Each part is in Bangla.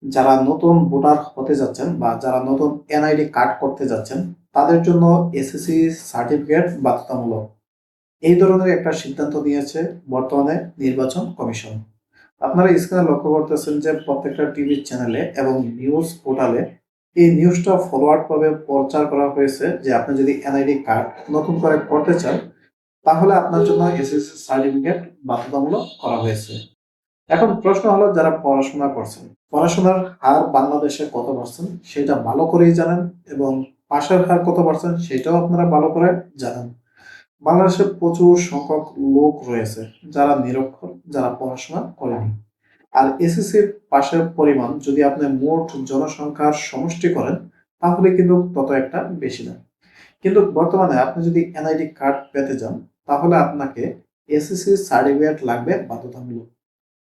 যারা নতুন ভোটার হতে যাচ্ছেন বা যারা নতুন এনআইডি কার্ড করতে যাচ্ছেন তাদের জন্য এসএসসি সার্টিফিকেট বাধ্যতামূলক। এই ধরনের একটা সিদ্ধান্ত নিয়েছে বর্তমানে নির্বাচন কমিশন। আপনারা স্ক্রিনে লক্ষ্য করতেছেন যে প্রত্যেকটা টিভি চ্যানেলে এবং নিউজ পোর্টালে এই নিউজটা ফরওয়ার্ড ভাবে প্রচার করা হয়েছে যে আপনি যদি এনআইডি কার্ড নতুন করে করতে চান তাহলে আপনার জন্য এসএসসি সার্টিফিকেট বাধ্যতামূলক করা হয়েছে। এখন প্রশ্ন হলো যারা পড়াশোনা করছেন, পড়াশোনার হার বাংলাদেশে কত পার্সেন্ট সেটা ভালো করেই জানেন এবং পাশের হার কত পার্সেন্ট সেটাও আপনারা ভালো করে জানেন। বাংলাদেশে প্রচুর সংখ্যক লোক রয়েছে যারা নিরক্ষর, যারা পড়াশোনা করেনি। আর এসএসসির পাশের পরিমাণ যদি আপনি মোট জনসংখ্যার সমষ্টি করেন তাহলে কিন্তু তত একটা বেশি না। কিন্তু বর্তমানে আপনি যদি এনআইডি কার্ড পেতে যান তাহলে আপনাকে এসএসসি সার্টিফিকেট লাগবে বাধ্যতামূলক।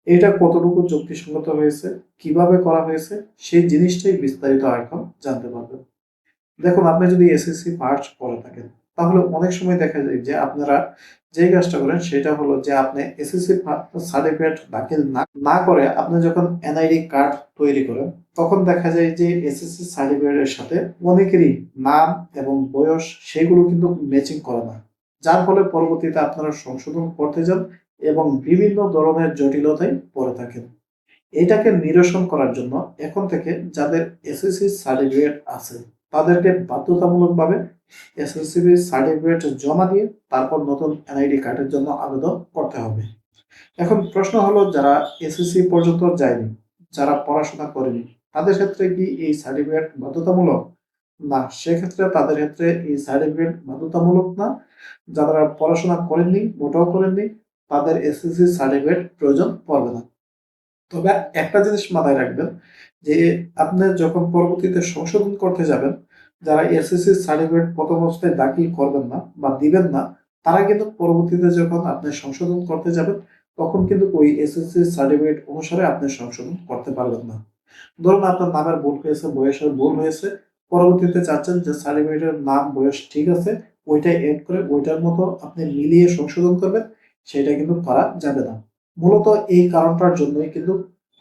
এটা কতটুকু যুক্তিসঙ্গত হয়েছে, কিভাবে করা হয়েছে সেই জিনিসটাই বিস্তারিত এখন জানতে পারবেন। দেখুন, আপনি যদি এসএসসি পাস করে থাকেন তাহলে অনেক সময় দেখা যায় যে আপনারা যে কাজটা করেন সেটা হলো যে আপনি এসএসসি সার্টিফিকেট দাখিল না করে আপনি যখন এনআইডি কার্ড তৈরি করেন তখন দেখা যায় যে এসএসসি সার্টিফিকেটের সাথে অনেকেরই নাম এবং বয়স সেগুলো কিন্তু ম্যাচিং করে না, যার ফলে পরবর্তীতে আপনারা সংশোধন করতে যান এবং বিভিন্ন ধরনের জটিলতায় পড়ে থাকেন। এটাকে নিরসন করার জন্য এখন থেকে যাদের এসএসসি সার্টিফিকেট আছে তাদেরকে বাধ্যতামূলকভাবে এসএসসি সার্টিফিকেট জমা দিয়ে তারপর নতুন এনআইডি কার্ডের জন্য আবেদন করতে হবে। এখন প্রশ্ন হলো যারা এসএসসি পর্যন্ত যায়নি, যারা পড়াশোনা করেনি তাদের ক্ষেত্রে কি এই সার্টিফিকেট বাধ্যতামূলক? না, সেক্ষেত্রে তাদের ক্ষেত্রে এই সার্টিফিকেট বাধ্যতামূলক না। যারা পড়াশোনা করেননি, মোটেও করেননি, তাদের এসএসসি সার্টিফিকেট প্রয়োজন পড়বে না। তবে একটা জিনিস মাথায় রাখবেন যে আপনি যখন পরবর্তীতে সংশোধন করতে যাবেন, যারা এসএসসি সার্টিফিকেট প্রথম অবস্থায় দাখিল করবেন না বা দিবেন না, তারা কিন্তু পরবর্তীতে যখন আপনি সংশোধন করতে যাবেন, তখন কিন্তু ওই এসএসসি সার্টিফিকেট অনুসারে আপনি সংশোধন করতে পারবেন না। ধরুন আপনার নামের ভুল হয়েছে, বয়সের ভুল হয়েছে, পরবর্তীতে চাচ্ছেন যে সার্টিফিকেটের নাম বয়স ঠিক আছে, ওইটা এড করে ওইটার মতো আপনি মিলিয়ে সংশোধন করবেন, সেটা কিন্তু করা যাবে না। মূলত এই কারণটার জন্যই কিন্তু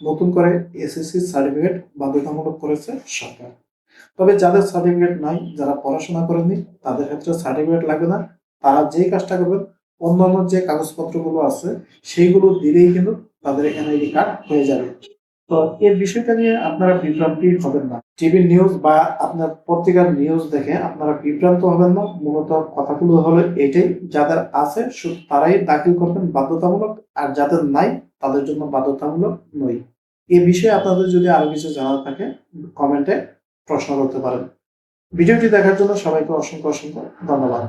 নতুন করে এসএসসি সার্টিফিকেট বাধ্যতামূলক করেছে সরকার। তবে যাদের সার্টিফিকেট নাই, যারা পড়াশোনা করেননি তাদের ক্ষেত্রে সার্টিফিকেট লাগবে না। তারা যেই কাজটা করবেন অন্যান্য যে কাগজপত্রগুলো আছে সেইগুলো দিলেই কিন্তু তাদের এনআইডি কার্ড হয়ে যাবে। তো এই বিষয়টা নিয়ে আপনারা বিভ্রান্তি হবেন না। টিভি নিউজ বা আপনার পত্রিকার নিউজ দেখে আপনারা বিভ্রান্ত হবেন না। মূলত কথাগুলো হলো এটাই, যাদের আছে শুধু তারাই দাখিল করবেন বাধ্যতামূলক, আর যাদের নাই তাদের জন্য বাধ্যতামূলক নয়। এই বিষয়ে আপনাদের যদি আরো কিছু জানার থাকে কমেন্টে প্রশ্ন করতে পারেন। ভিডিওটি দেখার জন্য সবাইকে অসংখ্য অসংখ্য ধন্যবাদ।